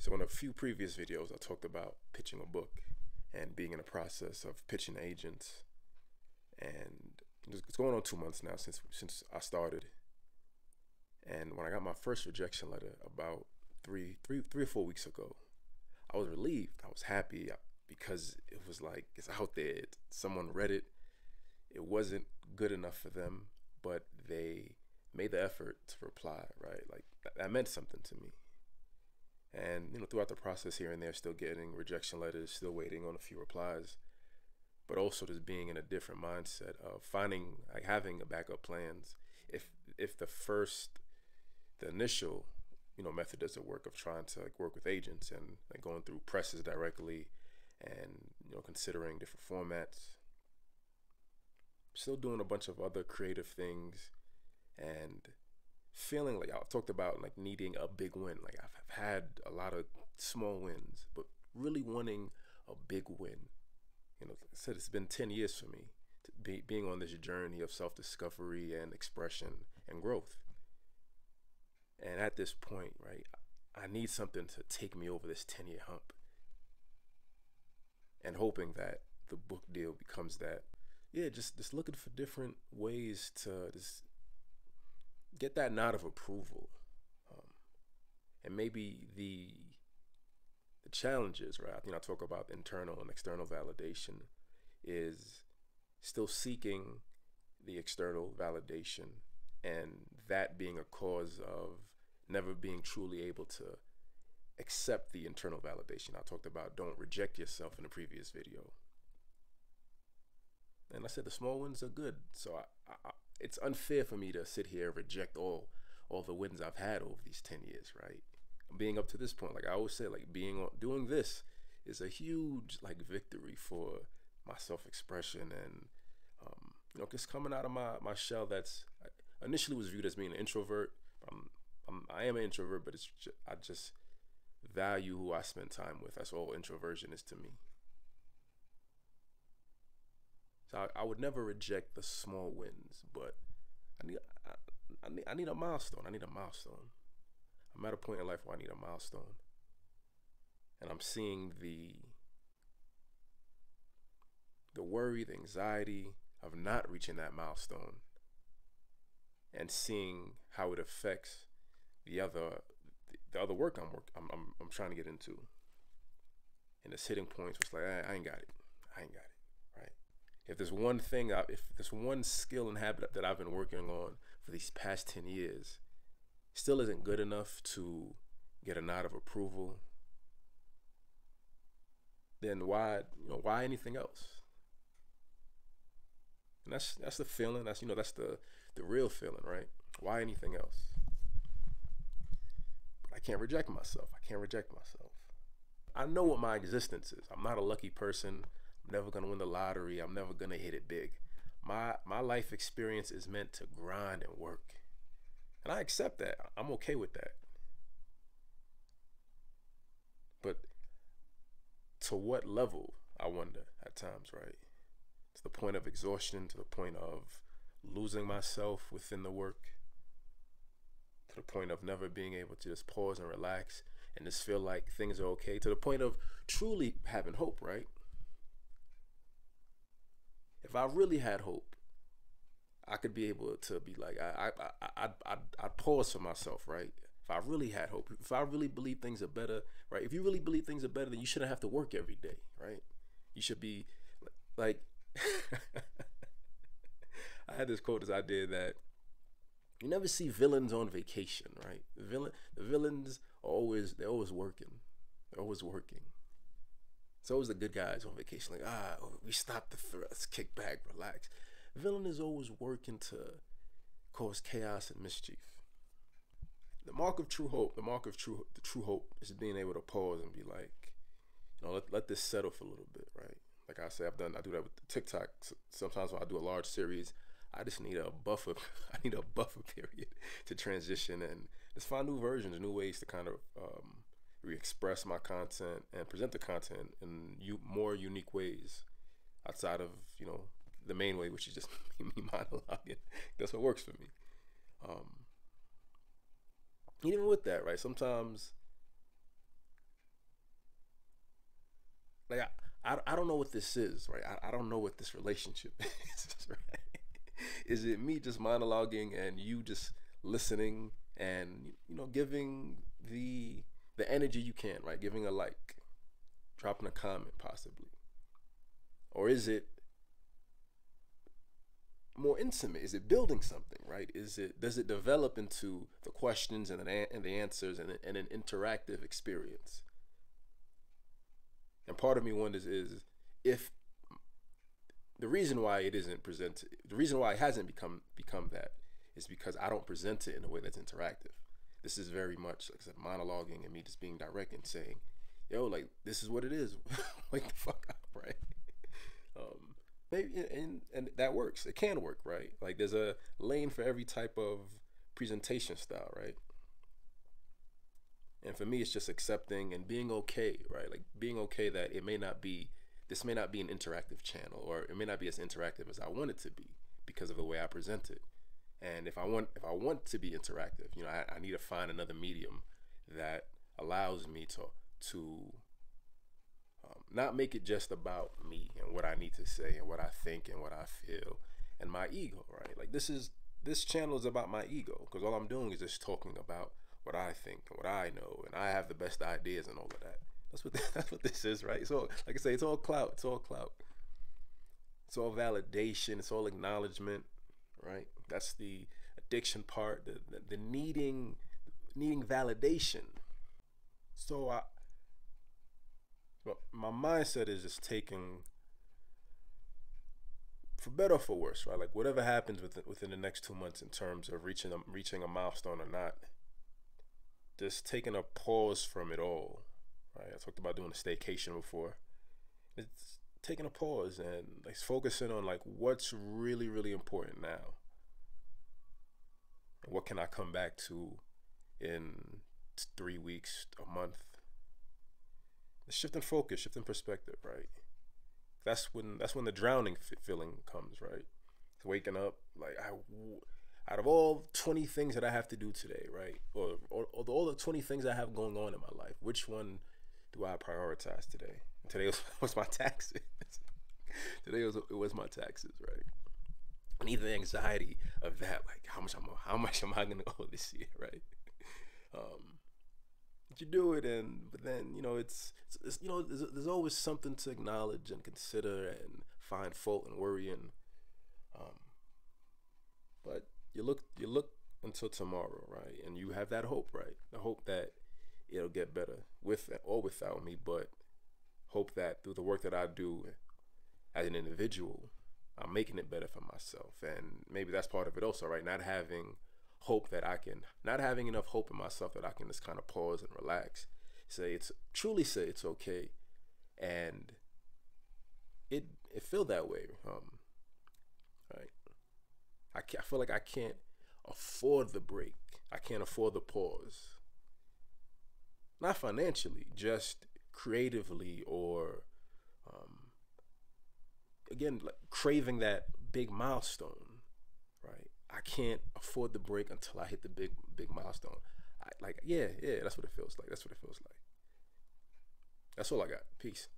So in a few previous videos, I talked about pitching a book and being in the process of pitching to agents. And it's going on 2 months now since I started. And when I got my first rejection letter about three or 4 weeks ago, I was relieved. I was happy because it was like, it's out there. Someone read it. It wasn't good enough for them, but they made the effort to reply, right? Like that meant something to me. And throughout the process here and there, still getting rejection letters, still waiting on a few replies, but also just being in a different mindset of having a backup plans. If the initial method doesn't work, of trying to work with agents and going through presses directly and considering different formats, still doing a bunch of other creative things and feeling like I've talked about needing a big win. Like I've had a lot of small wins, but really wanting a big win. Like I said, it's been 10 years for me being on this journey of self-discovery and expression and growth. And at this point, right, I need something to take me over this 10-year hump. And hoping that the book deal becomes that. Yeah, just looking for different ways to just get that nod of approval. And maybe the challenges, right? I talk about internal and external validation, is still seeking the external validation, and that being a cause of never being truly able to accept the internal validation. I talked about don't reject yourself in the previous video. And I said the small wins are good. So it's unfair for me to sit here and reject all the wins I've had over these 10 years, right? Being up to this point, like I always say, doing this is a huge victory for my self-expression and just coming out of my shell. That's initially was viewed as being an introvert. I am an introvert, but I just value who I spend time with. That's all introversion is to me. So I would never reject the small wins, but I need a milestone. I need a milestone. I'm at a point in life where I need a milestone. And I'm seeing the worry, the anxiety of not reaching that milestone, and seeing how it affects the other work I'm trying to get into. And it's hitting points where it's like, I ain't got it. Right? If there's one thing, if there's one skill and habit that I've been working on for these past 10 years, still isn't good enough to get a nod of approval, then why anything else? And that's the feeling. That's the real feeling, right? Why anything else? But I can't reject myself. I know what my existence is. I'm not a lucky person. I'm never gonna win the lottery. I'm never gonna hit it big. My life experience is meant to grind and work. And I accept that. I'm okay with that. But to what level, I wonder at times, right? To the point of exhaustion, to the point of losing myself within the work, to the point of never being able to just pause and relax and just feel like things are okay, to the point of truly having hope, right? If I really had hope, I could be able to be like, I'd pause for myself, right? If I really had hope, if I really believe things are better, right? If you really believe things are better, then you shouldn't have to work every day, right? You should be like, I had this quote as I did that you never see villains on vacation, right? The villains are they're always working. They're always working. It's always the good guys on vacation, like, we stop the threats, kick back, relax. The villain is always working to cause chaos and mischief. The mark of true hope, the true hope is being able to pause and be like, let this settle for a little bit, right? Like I say, I do that with TikTok. Sometimes when I do a large series, I just need a buffer. I need a buffer period to transition and just find new versions, new ways to kind of re-express my content and present the content in more unique ways outside of the main way, which is just me monologuing. That's what works for me. Even with that, right? Sometimes I don't know what this is, right? I don't know what this relationship is, right? Is it me just monologuing and you just listening and giving the energy you can, right? Giving a like, dropping a comment possibly. Or is it more intimate? Is it building something, right? Does it develop into the questions and the answers and an interactive experience? And part of me wonders is if the reason why it isn't presented, the reason why it hasn't become that is because I don't present it in a way that's interactive. This is very much, like I said, monologuing and me just being direct and saying, yo, like, this is what it is. Wake the fuck up, right? Maybe, and that works. It can work, right? Like, there's a lane for every type of presentation style, right? And for me, it's just accepting and being okay, right? Like, being okay that this may not be an interactive channel, or it may not be as interactive as I want it to be because of the way I present it. And if I want to be interactive, I need to find another medium that allows me to not make it just about me and what I need to say and what I think and what I feel and my ego, right? Like, this channel is about my ego, because all I'm doing is just talking about what I think and what I know, and I have the best ideas and all of that. That's what this is, right? So, like I say, it's all clout. It's all clout. It's all validation. It's all acknowledgement, right? That's the addiction part. The needing validation. So my mindset is just taking, for better or for worse, right? Like, whatever happens within the next 2 months in terms of reaching a milestone or not, just taking a pause from it all, right? I talked about doing a staycation before. It's taking a pause and like focusing on like what's really, really important now. And what can I come back to in 3 weeks, a month? Shifting focus, shifting perspective, right? That's when the drowning feeling comes, right? It's waking up like, out of all 20 things that I have to do today, right? Or all the 20 things I have going on in my life, which one do I prioritize today? And today was my taxes. Today it was my taxes, right? And even the anxiety of that, like how much am I gonna owe this year, right? But you do it, but then it's there's always something to acknowledge and consider and find fault and worry in. But you look until tomorrow, right? And you have that hope, right? The hope that it'll get better with or without me, but hope that through the work that I do as an individual, I'm making it better for myself. And maybe that's part of it also, right? Not having enough hope in myself that I can just kind of pause and relax, say it's okay, and it feel that way, right? I feel like I can't afford the break. I can't afford the pause. Not financially, just creatively, or again, like craving that big milestone, right? I can't afford the break until I hit the big milestone. Yeah, that's what it feels like. That's what it feels like. That's all I got. Peace.